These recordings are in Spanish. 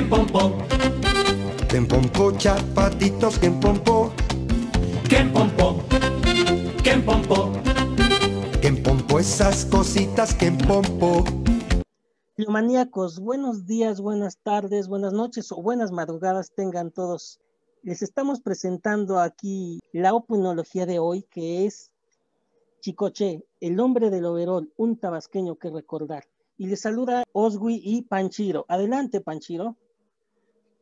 Kempompo, Kempompo, chapatitos, Kempompo. Kempompo, Kempompo. Kempompo, esas cositas, Kempompo. Bibliomaníacos, buenos días, buenas tardes, buenas noches o buenas madrugadas tengan todos. Les estamos presentando aquí la opinología de hoy, que es Chicoché, el hombre del overol, un tabasqueño que recordar. Y les saluda Oswi y Panchiro. Adelante, Panchiro.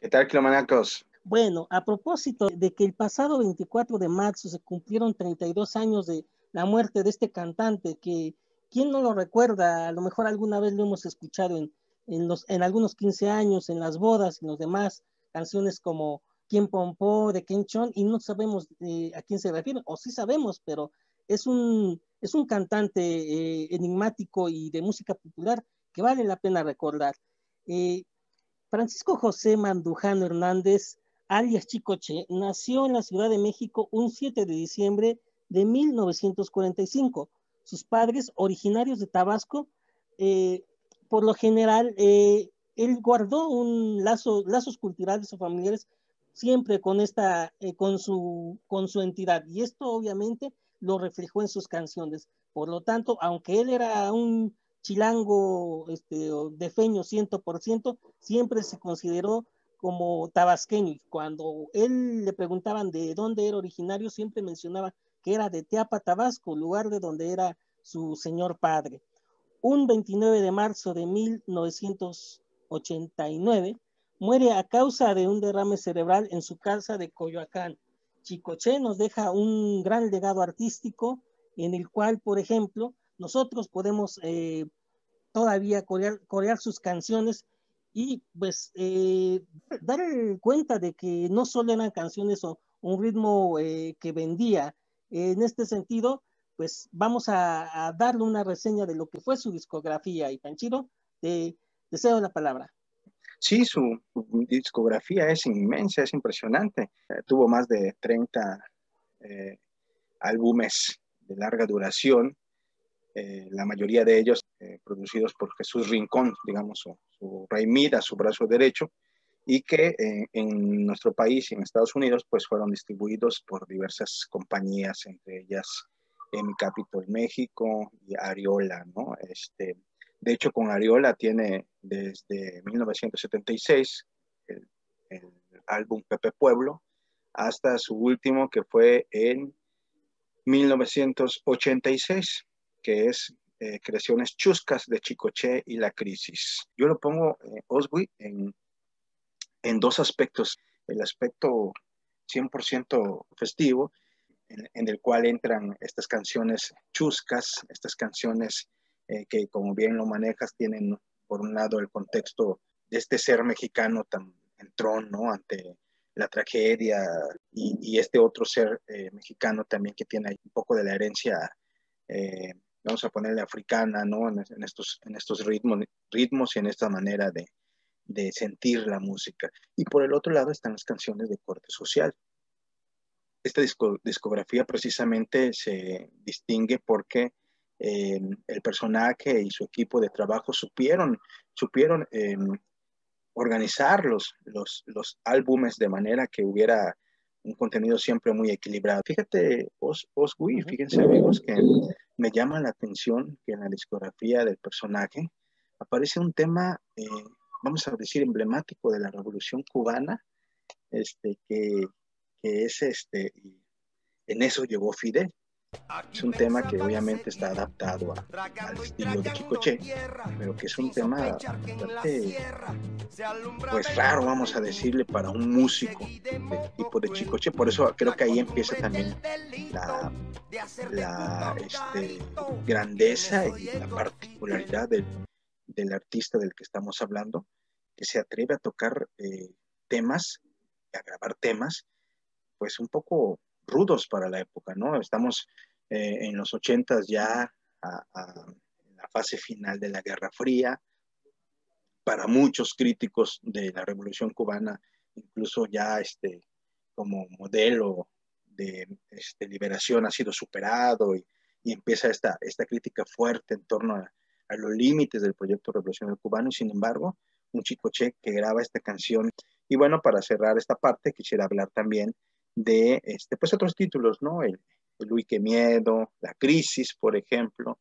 ¿Qué tal, Clomanacos? Bueno, a propósito de que el pasado 24 de marzo se cumplieron 32 años de la muerte de este cantante, que ¿quién no lo recuerda? A lo mejor alguna vez lo hemos escuchado en algunos 15 años, en las bodas y los demás, canciones como Kempompo de Ken Chon, y no sabemos a quién se refiere, o sí sabemos, pero es un cantante enigmático y de música popular que vale la pena recordar. Francisco José Mandujano Hernández, alias Chicoche, nació en la Ciudad de México un 7 de diciembre de 1945. Sus padres, originarios de Tabasco, por lo general, él guardó lazos culturales o familiares siempre con su entidad, y esto obviamente lo reflejó en sus canciones. Por lo tanto, aunque él era un chilango defeño 100%, siempre se consideró como tabasqueño. Y cuando él le preguntaban de dónde era originario, siempre mencionaba que era de Teapa, Tabasco, lugar de donde era su señor padre. Un 29 de marzo de 1989, muere a causa de un derrame cerebral en su casa de Coyoacán. Chicoché nos deja un gran legado artístico en el cual, por ejemplo, nosotros podemos todavía corear sus canciones y pues dar cuenta de que no solo eran canciones o un ritmo que vendía. En este sentido, pues vamos a darle una reseña de lo que fue su discografía. Y Panchiro, te cedo la palabra. Sí, su discografía es inmensa, es impresionante. Tuvo más de 30 álbumes de larga duración, la mayoría de ellos producidos por Jesús Rincón, digamos, su Rey Midas, su brazo derecho, y que en nuestro país y en Estados Unidos pues fueron distribuidos por diversas compañías, entre ellas Capitol México y Ariola, ¿no? De hecho, con Ariola tiene desde 1976 el álbum Pepe Pueblo hasta su último, que fue en 1986, que es Creaciones Chuscas de Chicoché y la Crisis. Yo lo pongo, Oswi, en dos aspectos. El aspecto 100% festivo, en el cual entran estas canciones chuscas, estas canciones que, como bien lo manejas, tienen por un lado el contexto de este ser mexicano tan entrón, ¿no?, ante la tragedia, y este otro ser mexicano también que tiene un poco de la herencia, vamos a ponerle africana, ¿no?, en estos ritmos y en esta manera de sentir la música. Y por el otro lado están las canciones de corte social. Esta discografía precisamente se distingue porque el personaje y su equipo de trabajo supieron organizar los álbumes de manera que hubiera un contenido siempre muy equilibrado. Fíjate, Oswi, fíjense, amigos, que me llama la atención que en la discografía del personaje aparece un tema, vamos a decir, emblemático de la Revolución Cubana, que es y en eso llegó Fidel. Es un tema que obviamente está adaptado al estilo de Chicoché, pero que es un tema bastante, pues raro, vamos a decirle, para un músico del tipo de Chicoché. Por eso creo que ahí empieza también la grandeza y la particularidad del artista del que estamos hablando, que se atreve a tocar temas, a grabar temas, pues un poco rudos para la época, ¿no? Estamos en los 80s ya en la fase final de la Guerra Fría. Para muchos críticos de la Revolución Cubana, incluso ya como modelo de liberación ha sido superado, y empieza esta crítica fuerte en torno a los límites del proyecto revolucionario cubano, y sin embargo, un chicoche que graba esta canción. Y bueno, para cerrar esta parte, quisiera hablar también de pues otros títulos, ¿no? El Uy, qué miedo, La Crisis, por ejemplo.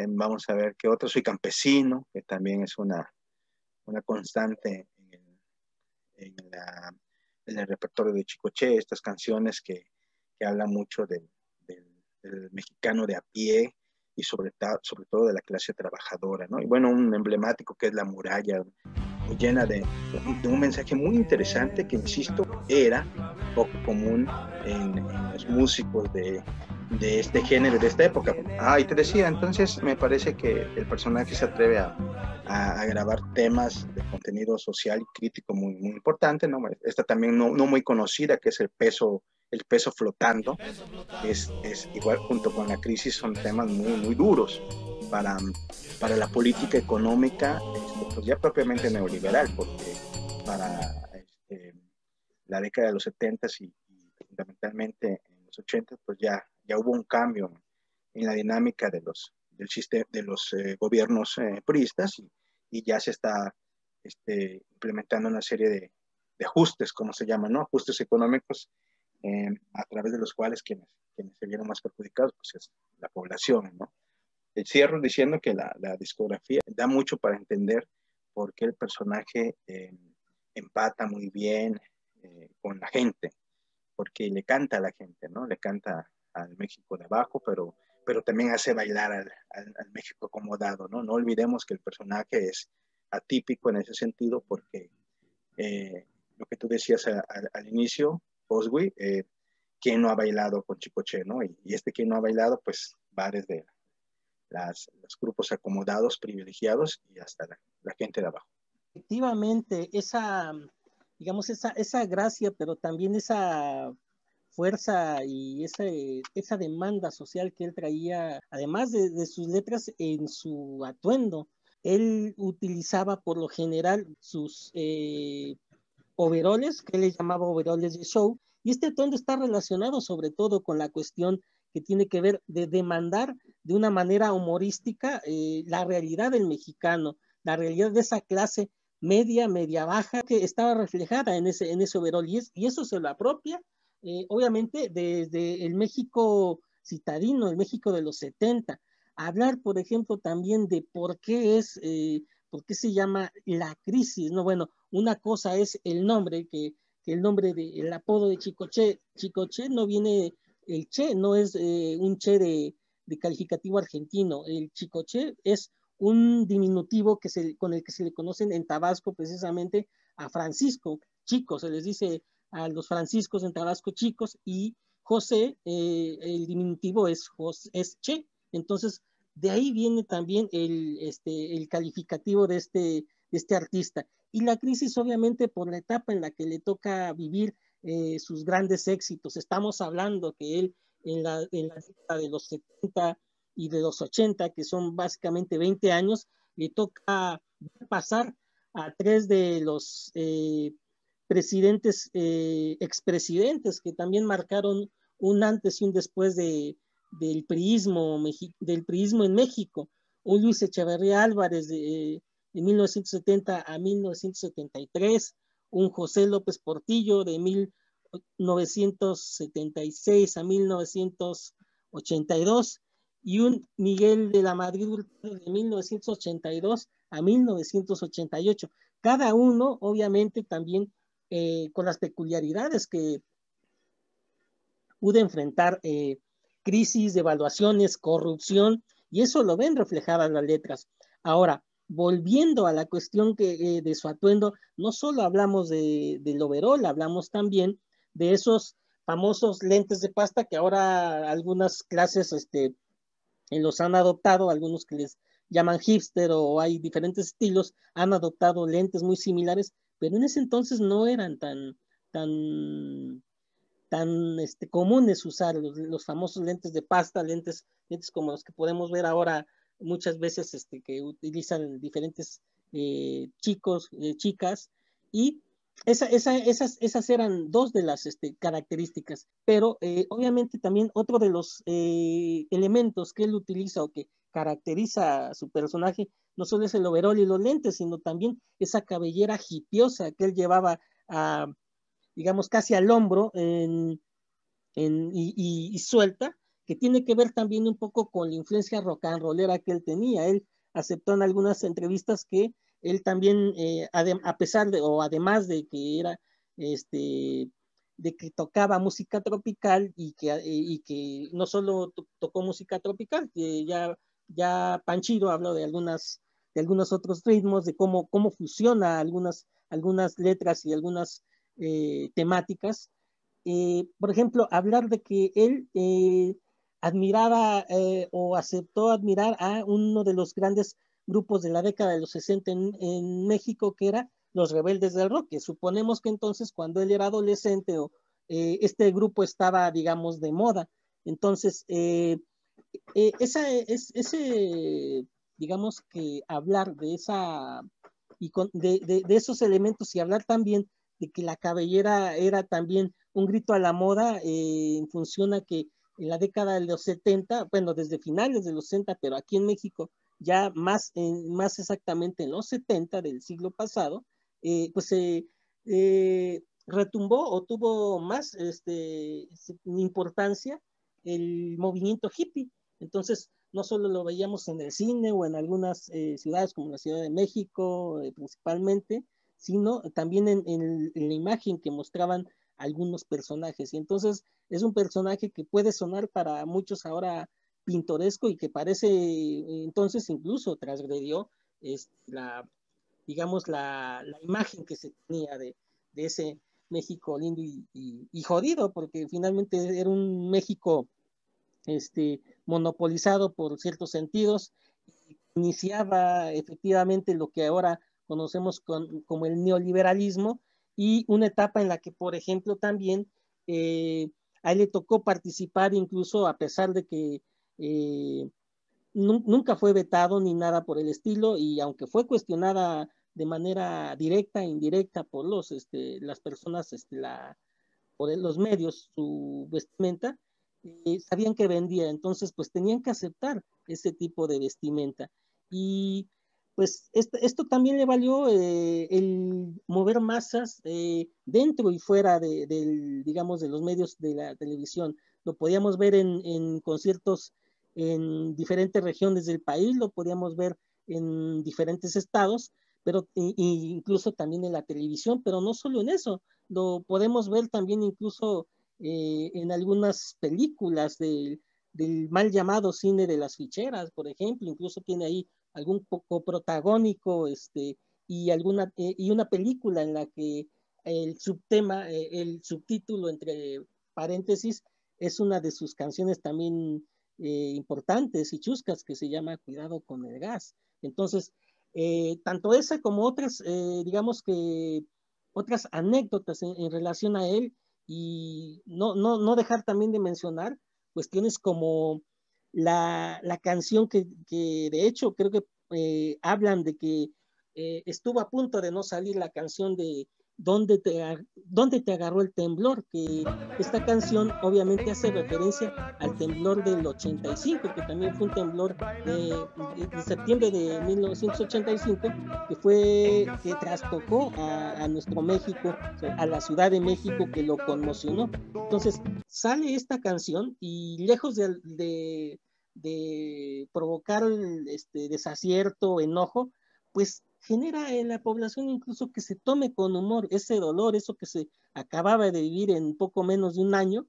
Vamos a ver qué otro, Soy campesino, que también es una constante en el repertorio de Chicoche, estas canciones que hablan mucho del mexicano de a pie y sobre todo de la clase trabajadora, ¿no? Y bueno, un emblemático que es La Muralla, llena de un mensaje muy interesante que, insisto, era poco común en los músicos de este género, de esta época. Y te decía, entonces me parece que el personaje se atreve a grabar temas de contenido social y crítico muy, muy importante, ¿no? Esta también no muy conocida, que es el peso flotando, es igual junto con La Crisis, son temas muy, muy duros para la política económica, pues ya propiamente neoliberal, porque para la década de los 70 y fundamentalmente en los 80, pues ya hubo un cambio en la dinámica del sistema, de los gobiernos priistas y ya se está implementando una serie de ajustes, como se llaman, ¿no? Ajustes económicos, a través de los cuales quienes se vieron más perjudicados, pues es la población, ¿no? Cierro diciendo que la discografía da mucho para entender por qué el personaje empata muy bien con la gente, porque le canta a la gente, ¿no? Le canta al México de abajo, pero también hace bailar al México acomodado, ¿no? No olvidemos que el personaje es atípico en ese sentido, porque lo que tú decías al inicio, Oswi, ¿quién no ha bailado con Chicoche, ¿no? Y quien no ha bailado, pues va desde los grupos acomodados, privilegiados y hasta la gente de abajo. Efectivamente, digamos, esa gracia, pero también esa fuerza y esa demanda social que él traía, además de sus letras, en su atuendo. Él utilizaba por lo general sus overoles, que él llamaba overoles de show, y este atuendo está relacionado sobre todo con la cuestión que tiene que ver de demandar de una manera humorística la realidad del mexicano, la realidad de esa clase media baja que estaba reflejada en ese overol, y eso se lo apropia obviamente desde el México citadino, el México de los 70. Hablar, por ejemplo, también de por qué se llama La Crisis, ¿no? Bueno, una cosa es el nombre, que el nombre el apodo de Chicoche. Chicoche no viene, el Che no es un Che de calificativo argentino. El Chicoche es un diminutivo con el que se le conocen en Tabasco precisamente a Francisco. Chico, se les dice a los franciscos en Tabasco chicos, y José, el diminutivo es Che. Entonces, de ahí viene también el calificativo de este artista. Y La Crisis, obviamente, por la etapa en la que le toca vivir sus grandes éxitos. Estamos hablando que él en la década de los 70 y de los 80, que son básicamente 20 años, le toca pasar a tres de los expresidentes que también marcaron un antes y un después del priismo en México. Un Luis Echeverría Álvarez de 1970 a 1973, un José López Portillo de 1976 a 1982 y un Miguel de la Madrid de 1982 a 1988. Cada uno, obviamente, también con las peculiaridades que pude enfrentar, crisis, devaluaciones, corrupción, y eso lo ven reflejadas las letras. Ahora, volviendo a la cuestión de su atuendo, no solo hablamos del overol, hablamos también de esos famosos lentes de pasta que ahora algunas clases los han adoptado, algunos que les llaman hipster o hay diferentes estilos, han adoptado lentes muy similares, pero en ese entonces no eran tan comunes usar los famosos lentes de pasta, lentes como los que podemos ver ahora muchas veces que utilizan diferentes chicos, chicas, y esas eran dos de las características, pero obviamente también otro de los elementos que él utiliza o que caracteriza a su personaje no solo es el overol y los lentes, sino también esa cabellera hipiosa que él llevaba digamos, casi al hombro y suelta, que tiene que ver también un poco con la influencia rock and rollera que él tenía. Él aceptó en algunas entrevistas que él también, a pesar de, o además de que era, de que tocaba música tropical y que no solo tocó música tropical, que ya Panchiro habló de algunos otros ritmos, de cómo fusiona algunas letras y algunas temáticas. Por ejemplo, hablar de que él admiraba o aceptó admirar a uno de los grandes grupos de la década de los 60 en México, que era Los Rebeldes del Rock, que suponemos que entonces cuando él era adolescente este grupo estaba, digamos, de moda. Entonces, digamos que hablar de de esos elementos y hablar también de que la cabellera era también un grito a la moda, en función a que en la década de los 70, bueno, desde finales de los 60, pero aquí en México ya más exactamente en los 70 del siglo pasado, pues retumbó o tuvo más importancia el movimiento hippie. Entonces, no solo lo veíamos en el cine o en algunas ciudades como la Ciudad de México principalmente, sino también en la imagen que mostraban algunos personajes. Y entonces es un personaje que puede sonar para muchos ahora pintoresco y que parece entonces incluso transgredió digamos, la imagen que se tenía de ese México lindo y jodido, porque finalmente era un México monopolizado por ciertos sentidos. Iniciaba efectivamente lo que ahora conocemos como el neoliberalismo, y una etapa en la que, por ejemplo, también a él le tocó participar, incluso a pesar de que nunca fue vetado ni nada por el estilo, y aunque fue cuestionada de manera directa e indirecta por las personas, por los medios, su vestimenta, sabían que vendía, entonces pues tenían que aceptar ese tipo de vestimenta. Y pues esto también le valió el mover masas dentro y fuera digamos, de los medios de la televisión. Lo podíamos ver en conciertos en diferentes regiones del país, lo podíamos ver en diferentes estados, pero incluso también en la televisión, pero no solo en eso, lo podemos ver también incluso en algunas películas del mal llamado cine de las ficheras, por ejemplo. Incluso tiene ahí algún poco protagónico, y una película en la que el subtema, el subtítulo entre paréntesis, es una de sus canciones también importantes y chuscas, que se llama Cuidado con el gas. Entonces, tanto esa como otras, digamos que otras anécdotas en relación a él, y no dejar también de mencionar cuestiones como la canción que de hecho creo que hablan de que estuvo a punto de no salir, la canción de ¿Dónde te agarró el temblor? Que esta canción obviamente hace referencia al temblor del 85, que también fue un temblor de septiembre de 1985, que trastocó a nuestro México, a la Ciudad de México, que lo conmocionó. Entonces sale esta canción y lejos de provocar desacierto, enojo, pues genera en la población incluso que se tome con humor ese dolor, eso que se acababa de vivir en poco menos de un año,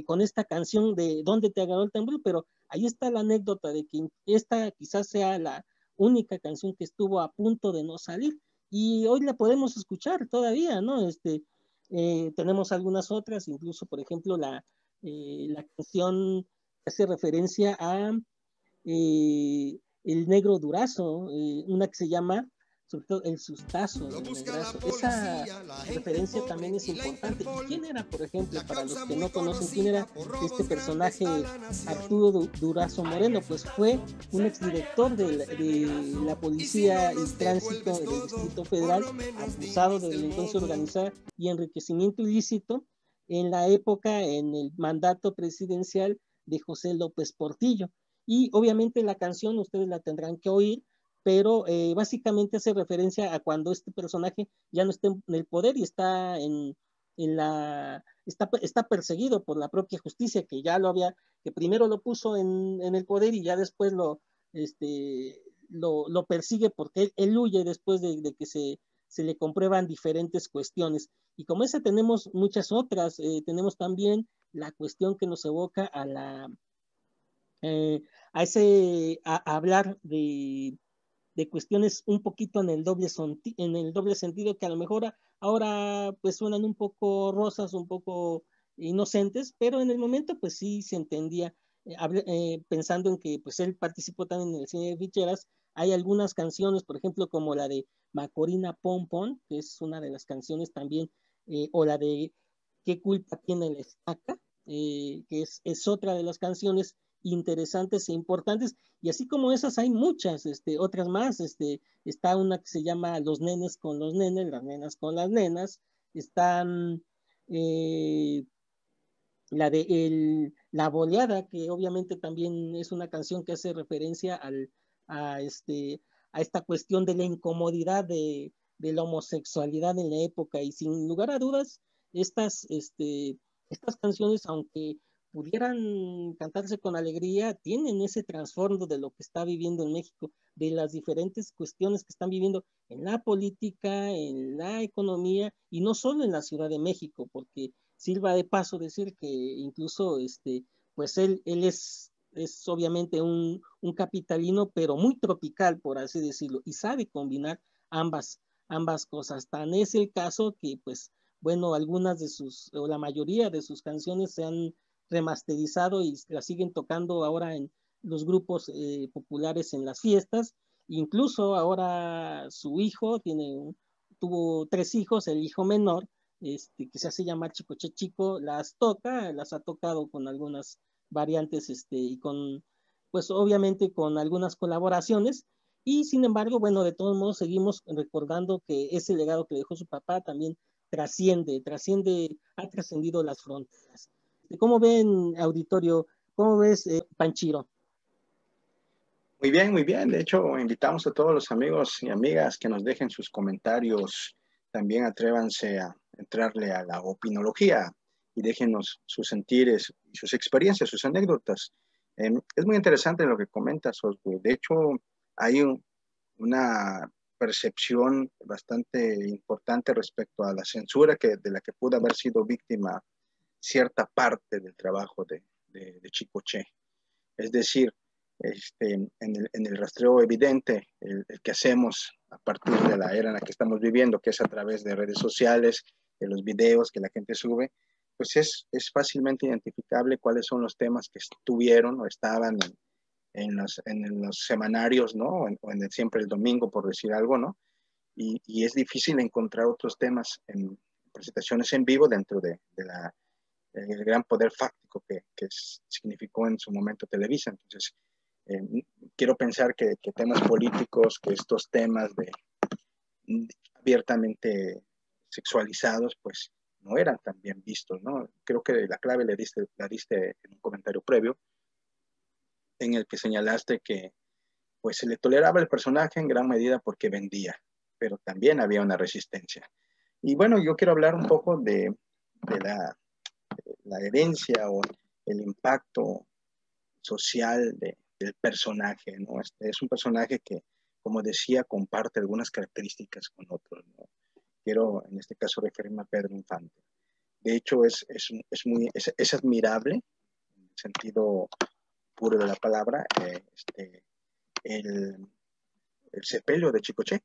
con esta canción de ¿Dónde te agarró el temblor? Pero ahí está la anécdota de que esta quizás sea la única canción que estuvo a punto de no salir, y hoy la podemos escuchar todavía, ¿no? Tenemos algunas otras, incluso por ejemplo la canción que hace referencia a el negro Durazo, una que se llama sobre todo El Sustazo del Negrazo. Esa referencia también es importante. ¿Y quién era, por ejemplo, para los que no conocen, quién era este personaje Arturo Durazo Moreno? Pues fue un exdirector de la Policía y Tránsito del Distrito Federal, acusado de delincuencia organizada y enriquecimiento ilícito en la época, en el mandato presidencial de José López Portillo. Y obviamente la canción ustedes la tendrán que oír, pero básicamente hace referencia a cuando este personaje ya no está en el poder y está está perseguido por la propia justicia, que ya lo había, que primero lo puso en el poder y ya después lo persigue porque él huye después de que se le comprueban diferentes cuestiones. Y como esa tenemos muchas otras, tenemos también la cuestión que nos evoca a hablar de cuestiones un poquito en el doble sentido que a lo mejor ahora pues suenan un poco rosas, un poco inocentes, pero en el momento pues sí se entendía, pensando en que pues él participó también en el cine de ficheras. Hay algunas canciones, por ejemplo, como la de Macorina Pompón, que es una de las canciones también, o la de ¿Qué culpa tiene la estaca? Que es otra de las canciones interesantes e importantes, y así como esas hay muchas, otras más, está una que se llama Los nenes con los nenes, las nenas con las nenas, están eh, La Boleada, que obviamente también es una canción que hace referencia a, este, a esta cuestión de la incomodidad de la homosexualidad en la época, y sin lugar a dudas, estas canciones, aunque pudieran cantarse con alegría, tienen ese trasfondo de lo que está viviendo en México, de las diferentes cuestiones que están viviendo en la política, en la economía, y no solo en la Ciudad de México, porque sirva de paso decir que incluso pues él es obviamente un capitalino, pero muy tropical, por así decirlo, y sabe combinar ambas cosas. Tan es el caso que, pues, bueno, o la mayoría de sus canciones se han remasterizado y las siguen tocando ahora en los grupos populares en las fiestas. Incluso ahora su hijo tuvo 3 hijos, el hijo menor, que se hace llamar Chicoche Chico, las ha tocado con algunas variantes, y pues obviamente con algunas colaboraciones, y sin embargo, bueno, de todos modos seguimos recordando que ese legado que dejó su papá también ha trascendido las fronteras. ¿Cómo ven, auditorio? ¿Cómo ves, Panchiro? Muy bien, muy bien. De hecho, invitamos a todos los amigos y amigas que nos dejen sus comentarios. También atrévanse a entrarle a la opinología y déjenos sus sentires, sus experiencias, sus anécdotas. Es muy interesante lo que comentas, Oswald. De hecho, hay una percepción bastante importante respecto a la censura de la que pudo haber sido víctima cierta parte del trabajo de Chicoche. Es decir, en el rastreo evidente, el que hacemos a partir de la era en la que estamos viviendo, que es a través de redes sociales, de los videos que la gente sube, pues es fácilmente identificable cuáles son los temas que estuvieron o estaban en los semanarios, ¿no? O siempre el domingo, por decir algo, ¿no? Y es difícil encontrar otros temas en presentaciones en vivo dentro el gran poder fáctico que significó en su momento Televisa. Entonces, quiero pensar que temas políticos, que estos temas abiertamente sexualizados, pues no eran tan bien vistos, ¿no? Creo que la clave la diste en un comentario previo, en el que señalaste que pues se le toleraba el personaje en gran medida porque vendía, pero también había una resistencia. Y bueno, yo quiero hablar un poco de la herencia o el impacto social del personaje, ¿no? Es un personaje que, como decía, comparte algunas características con otros, ¿no? Quiero, en este caso, referirme a Pedro Infante. De hecho, es admirable, en el sentido puro de la palabra, el sepelio de Chicoche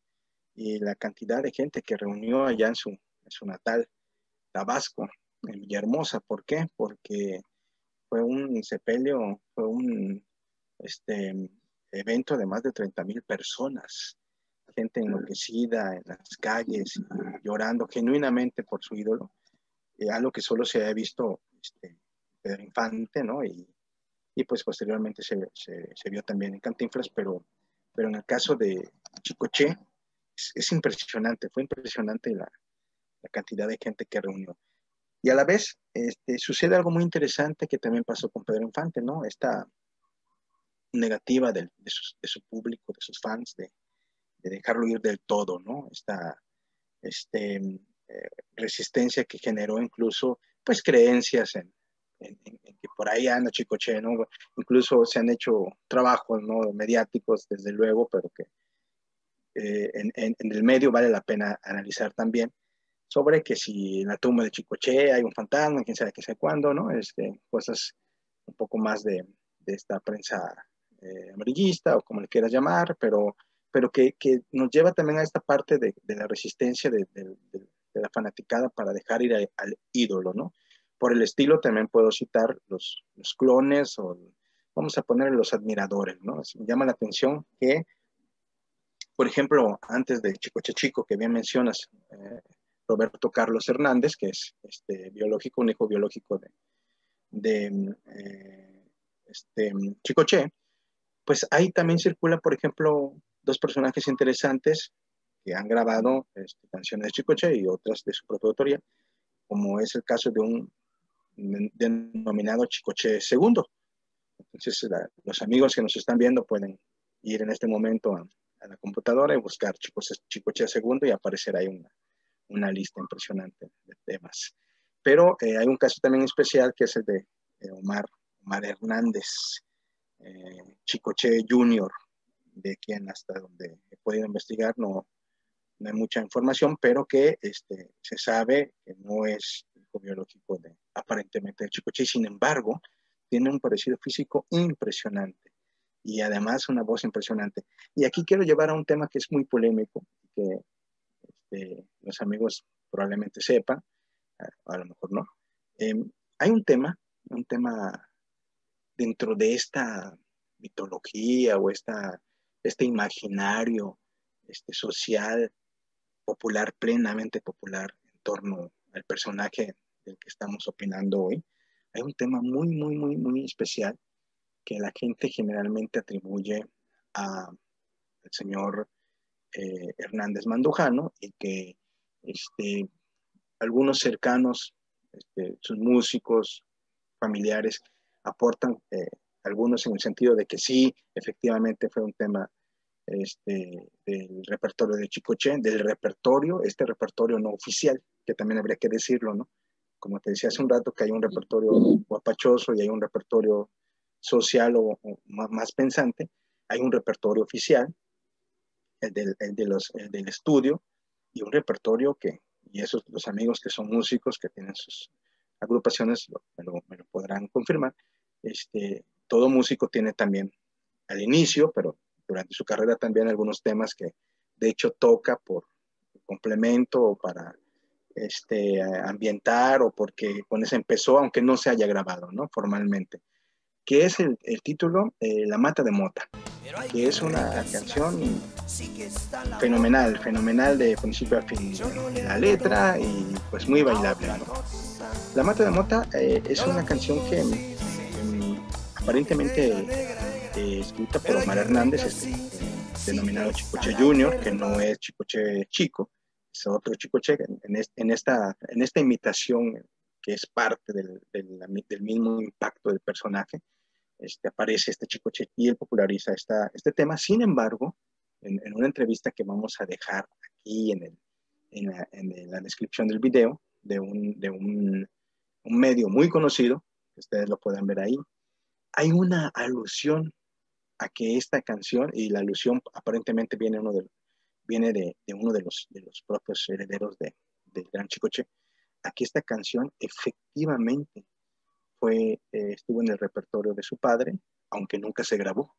y la cantidad de gente que reunió allá en su natal Tabasco, en Villahermosa. ¿Por qué? Porque fue un sepelio, fue un evento de más de 30,000 personas, gente enloquecida en las calles, llorando genuinamente por su ídolo, algo que solo se había visto Pedro Infante, ¿no? Y pues posteriormente se vio también en Cantinflas, pero en el caso de Chicoche es impresionante, fue impresionante la cantidad de gente que reunió. Y a la vez sucede algo muy interesante que también pasó con Pedro Infante, ¿no? Esta negativa de su público, de sus fans, dejarlo ir del todo, ¿no? Esta resistencia que generó incluso, pues, creencias en que por ahí anda Chicoche, ¿no? Incluso se han hecho trabajos, ¿no?, mediáticos, desde luego, pero que en el medio vale la pena analizar también, sobre que si en la tumba de Chicoche hay un fantasma, quién sabe cuándo, ¿no? Cosas un poco más de esta prensa amarillista, o como le quieras llamar, pero que nos lleva también a esta parte de la resistencia de la fanaticada para dejar ir al ídolo, ¿no? Por el estilo también puedo citar los clones, o vamos a poner los admiradores, ¿no? Me llama la atención que, por ejemplo, antes de Chicoche Chico, que bien mencionas, Roberto Carlos Hernández, que es biológico, un hijo biológico de Chicoche, pues ahí también circula, por ejemplo, dos personajes interesantes que han grabado canciones de Chicoche y otras de su propia autoría, como es el caso de un denominado Chicoche segundo. Entonces, los amigos que nos están viendo pueden ir en este momento a la computadora y buscar Chicoche segundo, y aparecerá ahí una lista impresionante de temas. Pero hay un caso también especial, que es el de Omar Hernández, Chicoche Junior, de quien, hasta donde he podido investigar, no hay mucha información, pero que se sabe que no es hijo biológico aparentemente de Chicoche, y sin embargo tiene un parecido físico impresionante y además una voz impresionante. Y aquí quiero llevar a un tema que es muy polémico, que los amigos probablemente sepan, a lo mejor no. Hay un tema dentro de esta mitología, o este imaginario social, popular, plenamente popular, en torno al personaje del que estamos opinando hoy. Hay un tema muy, muy, muy, muy especial que la gente generalmente atribuye al señor Hernández Mandujano, y que algunos cercanos, sus músicos, familiares, aportan, algunos en el sentido de que sí, efectivamente fue un tema del repertorio de Chicoche, este repertorio no oficial, que también habría que decirlo, ¿no? Como te decía hace un rato, que hay un repertorio guapachoso y hay un repertorio social o más pensante. Hay un repertorio oficial, el del estudio, y un repertorio y esos, los amigos que son músicos, que tienen sus agrupaciones, me lo podrán confirmar. Todo músico tiene también al inicio, pero durante su carrera también, algunos temas que de hecho toca por complemento, o para ambientar, o porque con eso empezó, aunque no se haya grabado, ¿no?, formalmente. Que es el título, La Mata de Mota, que es una canción fenomenal de principio a fin, la letra, y pues muy bailable, ¿no? La Mata de Mota es una canción que aparentemente escrita por Omar Hernández, denominado Chicoche Junior, que no es Chicoche Chico, es otro Chicoche, en esta imitación, que es parte del mismo impacto del personaje. Aparece este Chicoche y él populariza este tema. Sin embargo, en una entrevista que vamos a dejar aquí en la descripción del video, de un medio muy conocido, que ustedes lo pueden ver ahí, hay una alusión a que esta canción, y la alusión aparentemente viene de uno de los propios herederos del gran Chicoche, a que esta canción efectivamente estuvo en el repertorio de su padre, aunque nunca se grabó.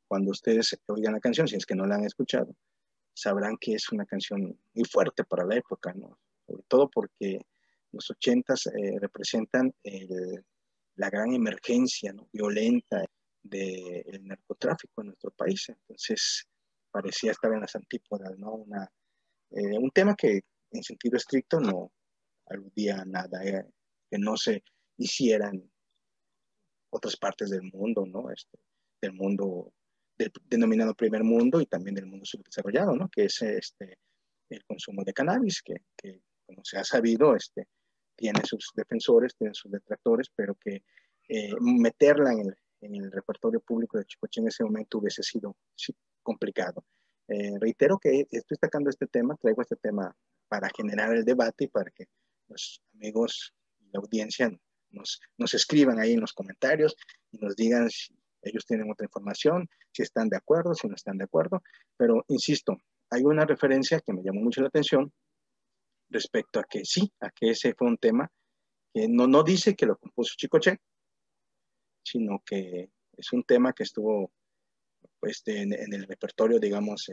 Cuando ustedes oigan la canción, si es que no la han escuchado, sabrán que es una canción muy fuerte para la época, ¿no? Sobre todo porque los 80s representan la gran emergencia, ¿no?, violenta del narcotráfico en nuestro país. Entonces parecía estar en las antípodas, ¿no? Un tema que en sentido estricto no aludía a nada, que no se hiciera en otras partes del mundo, ¿no? Del mundo del denominado primer mundo, y también del mundo subdesarrollado, ¿no?, que es el consumo de cannabis, que como se ha sabido, tiene sus defensores, tiene sus detractores, pero que meterla en el repertorio público de Chicoche en ese momento hubiese sido, sí, complicado. Reitero que estoy sacando este tema, traigo este tema para generar el debate y para que los amigos y la audiencia nos escriban ahí en los comentarios y nos digan si ellos tienen otra información, si están de acuerdo, si no están de acuerdo. Pero insisto, hay una referencia que me llamó mucho la atención respecto a que sí, a que ese fue un tema que no dice que lo compuso Chicoche, sino que es un tema que estuvo pues, en el repertorio, digamos,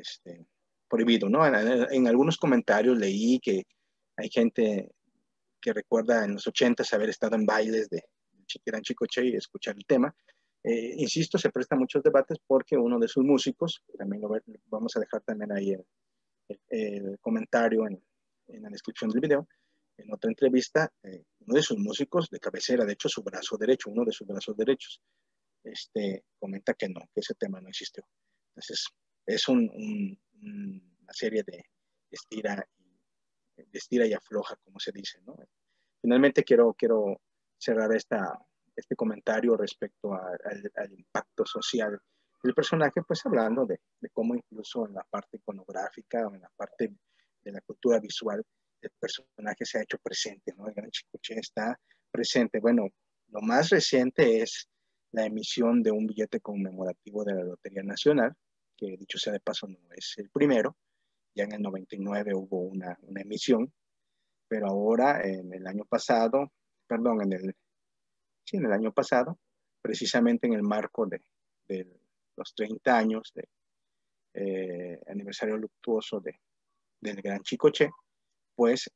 prohibido, ¿no? En algunos comentarios leí que hay gente que recuerda en los 80 haber estado en bailes de Gran Chicoche y escuchar el tema. Insisto, se presta muchos debates porque uno de sus músicos, también lo vamos a dejar también ahí el comentario en la descripción del video, en otra entrevista, uno de sus músicos de cabecera, de hecho su brazo derecho, uno de sus brazos derechos, comenta que no, que ese tema no existió. Entonces, es una serie de estira y afloja, como se dice, ¿no? Finalmente quiero cerrar este comentario respecto al impacto social del personaje, pues hablando de cómo incluso en la parte iconográfica o en la parte de la cultura visual, el personaje se ha hecho presente, ¿no? El Gran Chicoche está presente. Bueno, lo más reciente es la emisión de un billete conmemorativo de la Lotería Nacional, que dicho sea de paso no es el primero, ya en el 99 hubo una emisión, pero ahora en el año pasado, perdón, en el año pasado, precisamente en el marco de los 30 años de aniversario luctuoso del Gran Chicoche, pues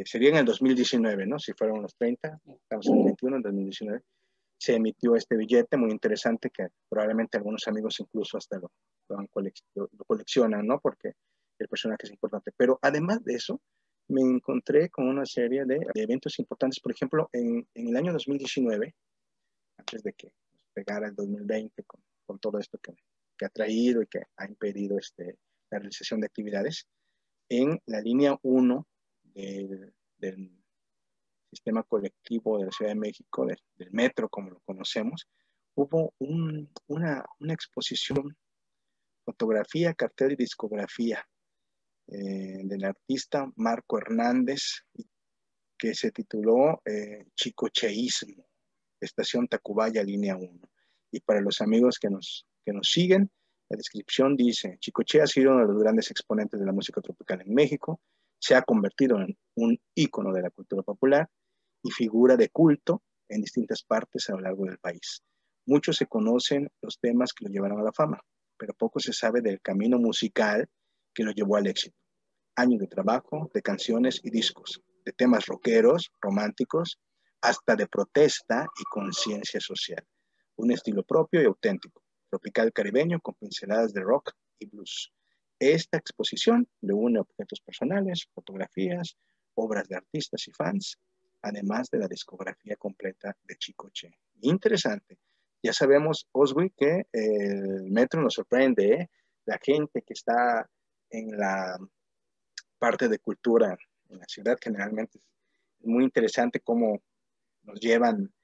sería en el 2019, ¿no? Si fueron los 30, estamos en el 21, en 2019, se emitió este billete muy interesante que probablemente algunos amigos incluso hasta lo coleccionan, ¿no? Porque el personaje es importante. Pero además de eso, me encontré con una serie de eventos importantes. Por ejemplo, en el año 2019, antes de que nos pegara el 2020 con todo esto que ha traído y que ha impedido la realización de actividades, en la línea 1 del sistema colectivo de la Ciudad de México, del metro como lo conocemos, hubo una exposición, fotografía, cartel y discografía del artista Marco Hernández, que se tituló Chicocheísmo, Estación Tacubaya, línea 1. Y para los amigos que nos siguen, la descripción dice: Chicoche ha sido uno de los grandes exponentes de la música tropical en México, se ha convertido en un ícono de la cultura popular y figura de culto en distintas partes a lo largo del país. Muchos se conocen los temas que lo llevaron a la fama, pero poco se sabe del camino musical que lo llevó al éxito. Años de trabajo, de canciones y discos, de temas rockeros, románticos, hasta de protesta y conciencia social. Un estilo propio y auténtico, tropical caribeño con pinceladas de rock y blues. Esta exposición le une objetos personales, fotografías, obras de artistas y fans, además de la discografía completa de Chicoche. Interesante. Ya sabemos, Oswi, que el metro nos sorprende, ¿eh? La gente que está en la parte de cultura en la ciudad generalmente es muy interesante cómo nos llevan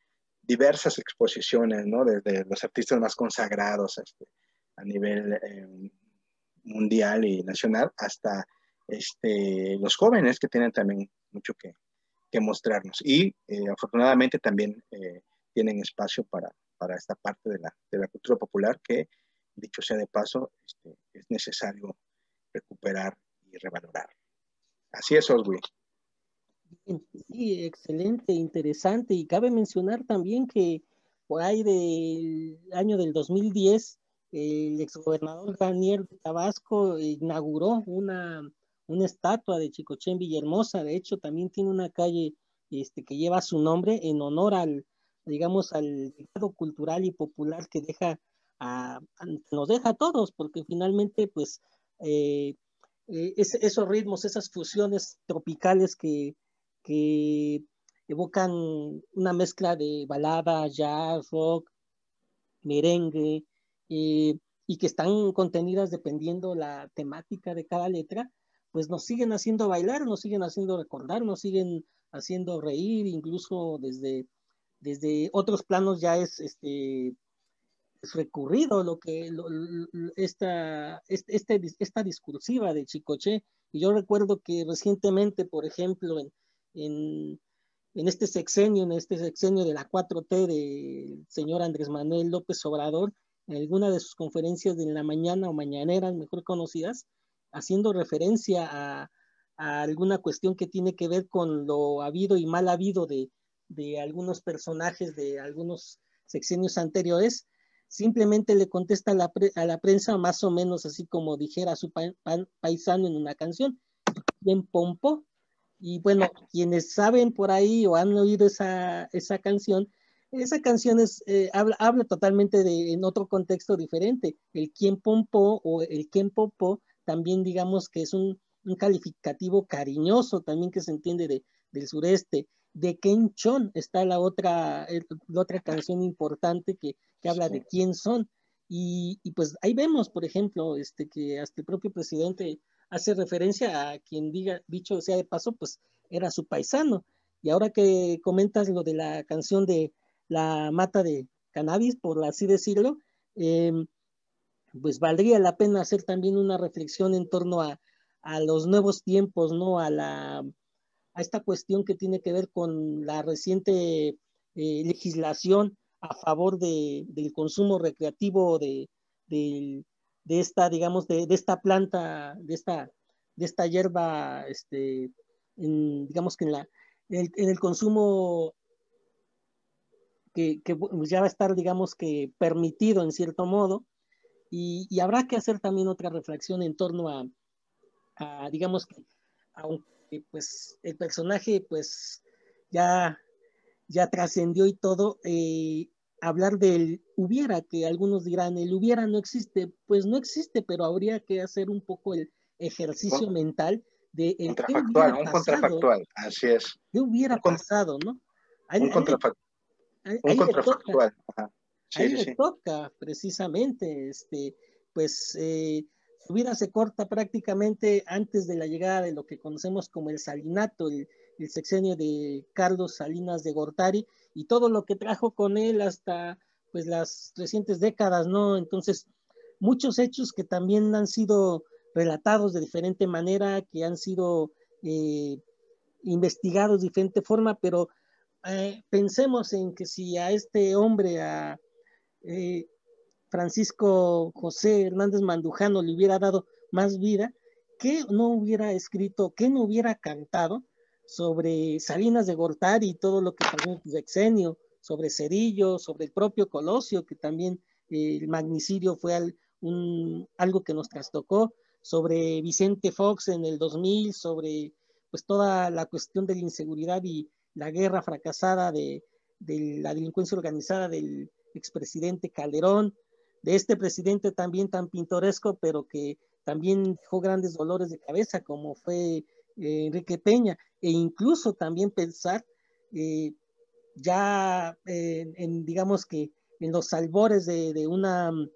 diversas exposiciones, ¿no? Desde los artistas más consagrados a nivel mundial y nacional hasta los jóvenes que tienen también mucho que mostrarnos. Y afortunadamente también tienen espacio para esta parte de la cultura popular que, dicho sea de paso, es necesario recuperar y revalorar. Así es, Oswi. Sí, excelente, interesante. Y cabe mencionar también que por ahí del año del 2010, el exgobernador Ranier de Tabasco inauguró una estatua de Chicoche en Villahermosa. De hecho, también tiene una calle que lleva su nombre en honor digamos, al legado cultural y popular que nos deja a todos, porque finalmente, pues, esos ritmos, esas fusiones tropicales que evocan una mezcla de balada, jazz, rock, merengue, y que están contenidas dependiendo la temática de cada letra, pues nos siguen haciendo bailar, nos siguen haciendo recordar, nos siguen haciendo reír, incluso desde otros planos ya es recurrido esta discursiva de Chicoché. Y yo recuerdo que recientemente, por ejemplo, en este sexenio de la 4T del señor Andrés Manuel López Obrador, en alguna de sus conferencias de la mañana o mañaneras, mejor conocidas, haciendo referencia a alguna cuestión que tiene que ver con lo habido y mal habido de algunos personajes de algunos sexenios anteriores, simplemente le contesta a la prensa más o menos así como dijera su paisano en una canción, bien pompo. Y bueno, quienes saben por ahí o han oído esa canción habla totalmente en otro contexto diferente. El quien pompo o el quien popo también digamos que es un calificativo cariñoso también que se entiende del sureste. De Ken Chon está la otra canción importante que habla de quién son. Y pues ahí vemos, por ejemplo, que hasta el propio presidente hace referencia a quien dicho sea de paso, pues era su paisano. Y ahora que comentas lo de la canción de la mata de cannabis, por así decirlo, pues valdría la pena hacer también una reflexión en torno a los nuevos tiempos, ¿no? A esta cuestión que tiene que ver con la reciente legislación a favor del consumo recreativo de esta, digamos, de esta planta, de esta hierba, digamos que en el consumo que ya va a estar, digamos que permitido en cierto modo, y habrá que hacer también otra reflexión en torno digamos que, aunque pues el personaje pues ya trascendió y todo, hablar del hubiera, que algunos dirán, el hubiera no existe, pues no existe, pero habría que hacer un poco el ejercicio mental de qué hubiera un pasado, contrafactual, así es. qué hubiera pasado, ¿no? Un contrafactual. Ajá. A Sí, él sí, le sí. toca precisamente, pues su vida se corta prácticamente antes de la llegada de lo que conocemos como el salinato, el sexenio de Carlos Salinas de Gortari, y todo lo que trajo con él hasta pues las recientes décadas, ¿no? Entonces, muchos hechos que también han sido relatados de diferente manera, que han sido investigados de diferente forma, pero pensemos en que si a este hombre, a eh, Francisco José Hernández Mandujano le hubiera dado más vida, ¿qué no hubiera escrito, qué no hubiera cantado sobre Salinas de Gortari y todo lo que pasó en su sexenio, sobre Cedillo, sobre el propio Colosio, que también el magnicidio fue algo que nos trastocó, sobre Vicente Fox en el 2000, sobre pues toda la cuestión de la inseguridad y la guerra fracasada de la delincuencia organizada del expresidente Calderón, de este presidente también tan pintoresco, pero que también dejó grandes dolores de cabeza, como fue Enrique Peña, e incluso también pensar digamos que en los albores de un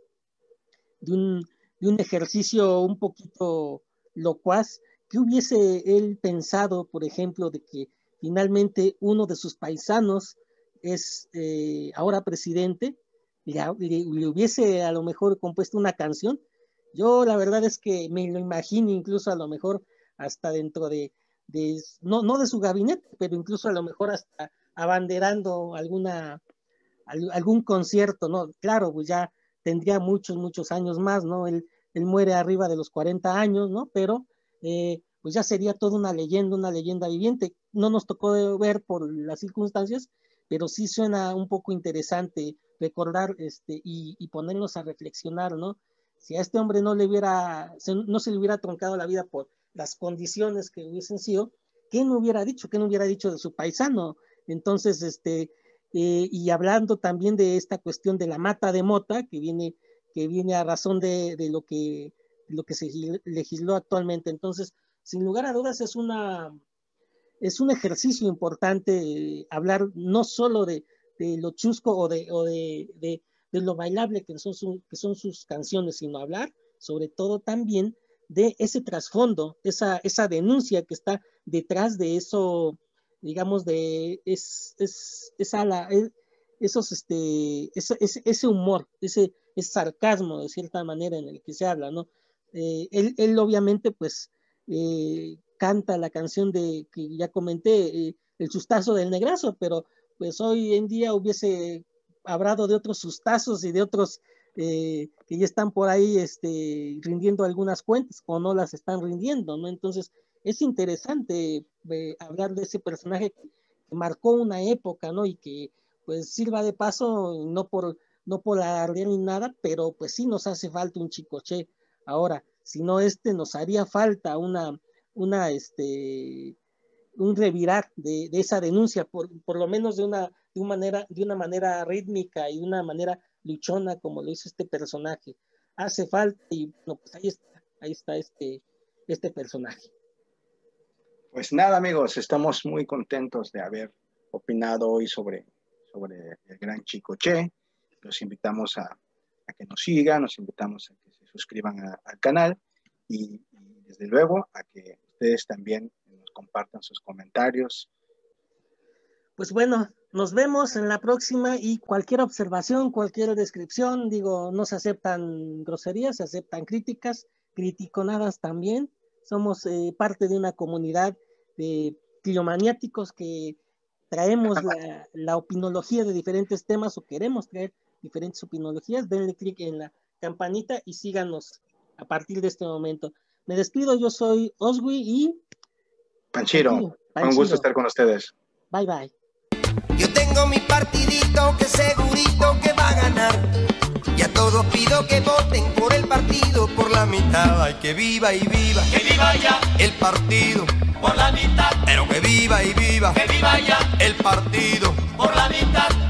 ejercicio un poquito locuaz, que hubiese él pensado, por ejemplo, de que finalmente uno de sus paisanos es ahora presidente, le hubiese a lo mejor compuesto una canción. Yo la verdad es que me lo imagino incluso a lo mejor hasta dentro no de su gabinete, pero incluso a lo mejor hasta abanderando algún concierto, ¿no? Claro, pues ya tendría muchos años más, ¿no? Él muere arriba de los 40 años, ¿no? Pero pues ya sería toda una leyenda viviente. No nos tocó ver por las circunstancias, pero sí suena un poco interesante recordar y ponernos a reflexionar, ¿no? Si a este hombre no no se le hubiera truncado la vida por las condiciones que hubiesen sido, ¿qué no hubiera dicho? ¿Qué no hubiera dicho de su paisano? Entonces, y hablando también de esta cuestión de la mata de mota, que viene a razón de lo que se legisló actualmente. Entonces, sin lugar a dudas, es un ejercicio importante hablar no solo de lo chusco o de lo bailable que son sus canciones, sino hablar sobre todo también de ese trasfondo, esa denuncia que está detrás de eso, digamos, ese humor, ese sarcasmo de cierta manera en el que se habla, ¿no? Él obviamente pues canta la canción que ya comenté, el sustazo del negrazo, pero pues hoy en día hubiese hablado de otros sustazos y de otros que ya están por ahí rindiendo algunas cuentas o no las están rindiendo, ¿no? Entonces es interesante hablar de ese personaje que marcó una época, ¿no? Y que pues sirva de paso, no por alardear ni nada, pero pues sí nos hace falta un Chicoche. Ahora, si no nos haría falta un revirar de esa denuncia, por lo menos de una manera rítmica y de una manera luchona, como lo hizo este personaje. Hace falta, y no, pues ahí está este personaje. Pues nada, amigos, estamos muy contentos de haber opinado hoy sobre el gran Chicoche. Los invitamos a que nos sigan, nos invitamos a que se suscriban al canal y desde luego a que ustedes también nos compartan sus comentarios. Pues bueno, nos vemos en la próxima y cualquier observación, cualquier descripción, digo, no se aceptan groserías, se aceptan críticas, criticonadas también. Somos parte de una comunidad de cliomaniáticos que traemos la opinología de diferentes temas o queremos traer diferentes opinologías. Denle clic en la campanita y síganos a partir de este momento. Me despido, yo soy Oswi y Panchiro. Un gusto estar con ustedes. Bye bye. Yo tengo mi partidito que segurito que va a ganar. Y a todos pido que voten por el partido por la mitad. Ay, que viva y viva. Que viva ya el partido por la mitad. Pero que viva y viva. Que viva ya el partido por la mitad.